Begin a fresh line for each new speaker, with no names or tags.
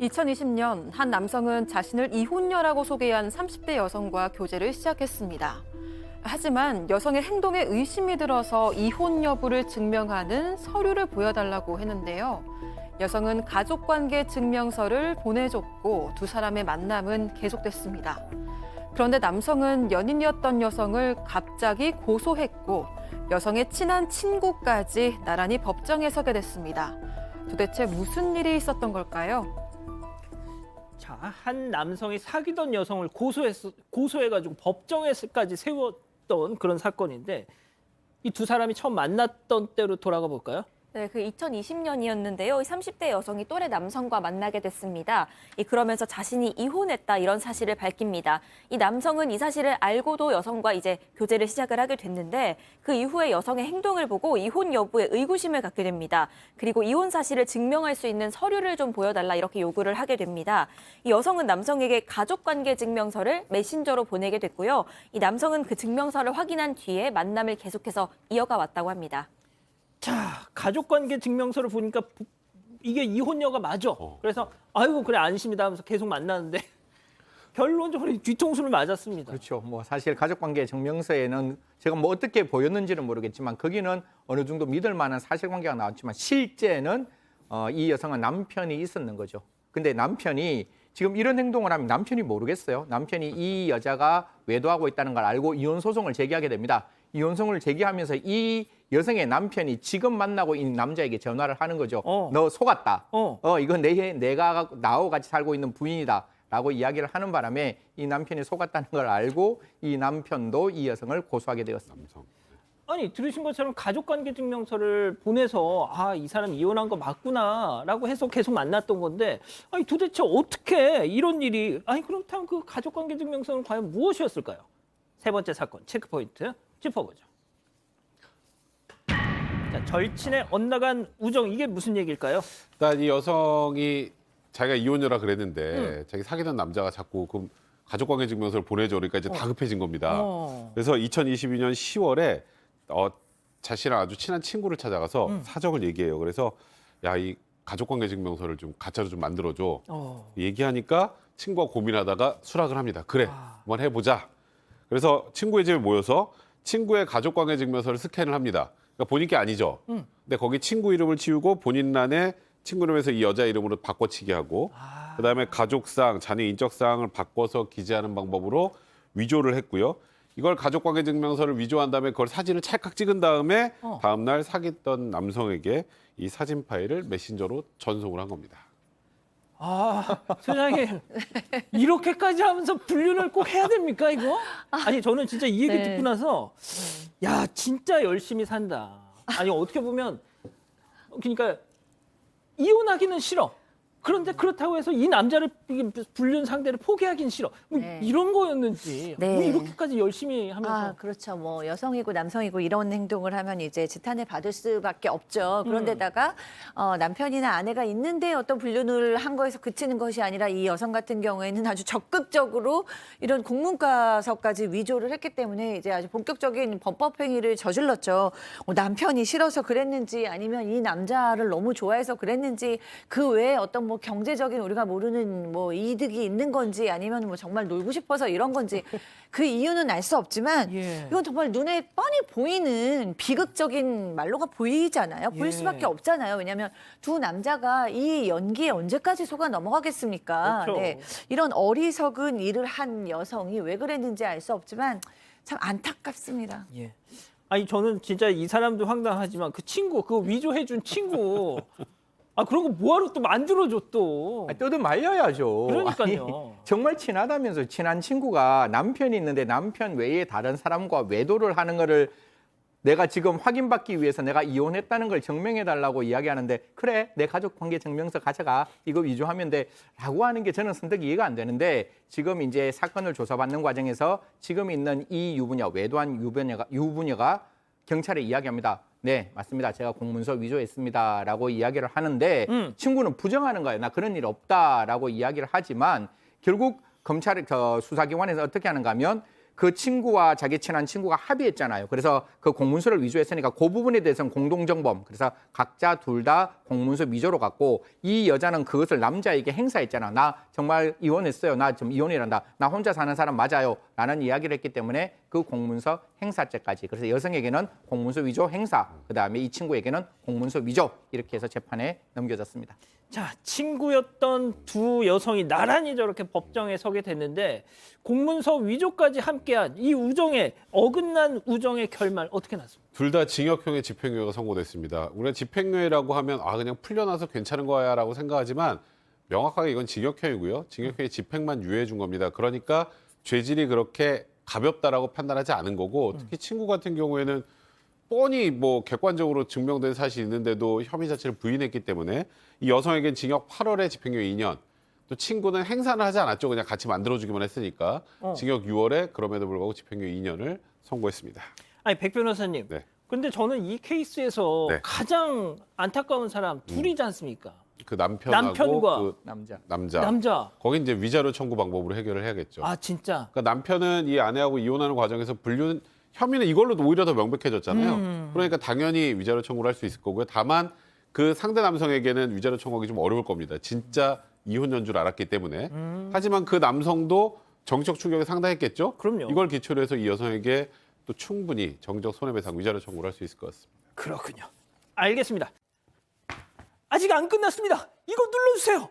2020년 한 남성은 자신을 이혼녀라고 소개한 30대 여성과 교제를 시작했습니다. 하지만 여성의 행동에 의심이 들어서 이혼 여부를 증명하는 서류를 보여달라고 했는데요. 여성은 가족관계 증명서를 보내줬고 두 사람의 만남은 계속됐습니다. 그런데 남성은 연인이었던 여성을 갑자기 고소했고 여성의 친한 친구까지 나란히 법정에 서게 됐습니다. 도대체 무슨 일이 있었던 걸까요?
자, 한 남성이 사귀던 여성을 고소해가지고 법정에까지 세웠던 그런 사건인데 이 두 사람이 처음 만났던 때로 돌아가 볼까요?
네, 그 2020년이었는데요. 30대 여성이 또래 남성과 만나게 됐습니다. 그러면서 자신이 이혼했다 이런 사실을 밝힙니다. 이 남성은 이 사실을 알고도 여성과 이제 교제를 시작을 하게 됐는데 그 이후에 여성의 행동을 보고 이혼 여부에 의구심을 갖게 됩니다. 그리고 이혼 사실을 증명할 수 있는 서류를 좀 보여달라 이렇게 요구를 하게 됩니다. 이 여성은 남성에게 가족관계 증명서를 메신저로 보내게 됐고요. 이 남성은 그 증명서를 확인한 뒤에 만남을 계속해서 이어가 왔다고 합니다.
자, 가족관계 증명서를 보니까 이게 이혼녀가 맞아. 그래서 아이고 그래 안심이다 하면서 계속 만나는데 결론적으로 뒤통수를 맞았습니다.
그렇죠. 뭐 사실 가족관계 증명서에는 제가 뭐 어떻게 보였는지는 모르겠지만 거기는 어느 정도 믿을 만한 사실관계가 나왔지만 실제는 이 여성은 남편이 있었는 거죠. 근데 남편이 지금 이런 행동을 하면 남편이 모르겠어요. 남편이 이 여자가 외도하고 있다는 걸 알고 이혼 소송을 제기하게 됩니다. 이혼 소송을 제기하면서 이 여성의 남편이 지금 만나고 있는 남자에게 전화를 하는 거죠. 너 속았다. 이거 내가 나하고 같이 살고 있는 부인이다. 라고 이야기를 하는 바람에 이 남편이 속았다는 걸 알고 이 남편도 이 여성을 고소하게 되었습니다.
아니 들으신 것처럼 가족관계 증명서를 보내서 이 사람 이혼한 거 맞구나라고 해서 계속 만났던 건데 아니 도대체 어떻게 이런 일이 그렇다면 그 가족관계 증명서는 과연 무엇이었을까요? 세 번째 사건 체크 포인트 짚어보죠. 자, 절친의 엇나간 우정 이게 무슨 얘기일까요?
일단 이 여성이 자기가 이혼녀라 그랬는데 자기 사귀던 남자가 자꾸 그 가족관계 증명서를 보내줘 그러니까 이제 다급해진 겁니다. 그래서 2022년 10월에 자신랑 아주 친한 친구를 찾아가서 사정을 얘기해요. 그래서 야, 이 가족관계 증명서를 좀 가짜로 좀 만들어줘. 얘기하니까 친구가 고민하다가 수락을 합니다. 그래, 한번 해보자. 그래서 친구의 집에 모여서 친구의 가족관계 증명서를 스캔을 합니다. 그러니까 본인 게 아니죠. 근데 거기 친구 이름을 지우고 본인란에 친구 이름에서 이 여자 이름으로 바꿔치기 하고 그다음에 가족상, 자녀 인적사항을 바꿔서 기재하는 방법으로 위조를 했고요. 이걸 가족관계 증명서를 위조한 다음에 그걸 사진을 찰칵 찍은 다음에 다음 날 사귀던 남성에게 이 사진 파일을 메신저로 전송을 한 겁니다.
소장님 이렇게까지 하면서 불륜을 꼭 해야 됩니까 이거? 아니 저는 진짜 이 얘기 듣고 나서 야 진짜 열심히 산다. 아니 어떻게 보면 그러니까 이혼하기는 싫어. 그런데 그렇다고 해서 이 남자를 불륜 상대를 포기하긴 싫어. 뭐 이런 거였는지 왜 이렇게까지 열심히 하면서.
그렇죠. 뭐 여성이고 남성이고 이런 행동을 하면 이제 지탄을 받을 수밖에 없죠. 그런데다가 남편이나 아내가 있는데 어떤 불륜을 한 거에서 그치는 것이 아니라 이 여성 같은 경우에는 아주 적극적으로 이런 공문가서까지 위조를 했기 때문에 이제 아주 본격적인 범법 행위를 저질렀죠. 남편이 싫어서 그랬는지 아니면 이 남자를 너무 좋아해서 그랬는지 그 외에 어떤 뭐 경제적인 우리가 모르는 뭐 이득이 있는 건지 아니면 뭐 정말 놀고 싶어서 이런 건지 그 이유는 알 수 없지만 이건 정말 눈에 뻔히 보이는 비극적인 말로가 보이잖아요. 보일 수밖에 없잖아요. 왜냐하면 두 남자가 이 연기에 언제까지 속아 넘어가겠습니까?
그렇죠.
네. 이런 어리석은 일을 한 여성이 왜 그랬는지 알 수 없지만 참 안타깝습니다.
아니 저는 진짜 이 사람도 황당하지만 그 친구 그 위조해준 친구 그런 거 뭐하러 또 만들어줘 또.
떠든 말려야죠.
그러니까요.
정말 친하다면서 친한 친구가 남편이 있는데 남편 외에 다른 사람과 외도를 하는 거를 내가 지금 확인받기 위해서 내가 이혼했다는 걸 증명해달라고 이야기하는데 그래 내 가족관계 증명서 가져가 이거 위조하면 돼 라고 하는 게 저는 선뜻 이해가 안 되는데 지금 이제 사건을 조사받는 과정에서 지금 있는 이 유부녀 외도한 유부녀가 경찰에 이야기합니다. 네, 맞습니다. 제가 공문서 위조했습니다. 라고 이야기를 하는데 친구는 부정하는 거예요. 나 그런 일 없다라고 이야기를 하지만 결국 수사기관에서 어떻게 하는가 하면 그 친구와 자기 친한 친구가 합의했잖아요. 그래서 그 공문서를 위조했으니까 그 부분에 대해서는 공동정범. 그래서 각자 둘 다 공문서 위조로 갔고 이 여자는 그것을 남자에게 행사했잖아. 나 정말 이혼했어요. 나 지금 이혼이란다. 나 혼자 사는 사람 맞아요. 라는 이야기를 했기 때문에 그 공문서 행사죄까지. 그래서 여성에게는 공문서 위조 행사. 그다음에 이 친구에게는 공문서 위조. 이렇게 해서 재판에 넘겨졌습니다.
자, 친구였던 두 여성이 나란히 저렇게 법정에 서게 됐는데 공문서 위조까지 함께한 이 우정의 어긋난 우정의 결말 어떻게 났습니까?
둘 다 징역형의 집행유예가 선고됐습니다. 우리가 집행유예라고 하면 그냥 풀려나서 괜찮은 거야라고 생각하지만 명확하게 이건 징역형이고요. 징역형의 집행만 유예해 준 겁니다. 그러니까 죄질이 그렇게 가볍다라고 판단하지 않은 거고 특히 친구 같은 경우에는 뻔히 뭐 객관적으로 증명된 사실이 있는데도 혐의 자체를 부인했기 때문에 이 여성에겐 징역 8월에 집행유예 2년, 또 친구는 행사는 하지 않았죠. 그냥 같이 만들어주기만 했으니까 징역 6월에 그럼에도 불구하고 집행유예 2년을 선고했습니다.
아니, 백 변호사님.
네.
근데 저는 이 케이스에서
네.
가장 안타까운 사람 둘이지 않습니까?
그 남편하고
남편과
그
남자.
남자.
거기 이제 위자료 청구 방법으로 해결을 해야겠죠.
아, 진짜.
그러니까 남편은 이 아내하고 이혼하는 과정에서 혐의는 이걸로 오히려 더 명백해졌잖아요. 그러니까 당연히 위자료 청구를 할 수 있을 거고요. 다만 그 상대 남성에게는 위자료 청구하기 좀 어려울 겁니다. 진짜 이혼녀인 줄 알았기 때문에. 하지만 그 남성도 정치적 충격이 상당했겠죠.
그럼요.
이걸 기초로 해서 이 여성에게 또 충분히 정적 손해배상 위자료 청구를 할 수 있을 것 같습니다.
그렇군요. 알겠습니다. 아직 안 끝났습니다. 이거 눌러주세요.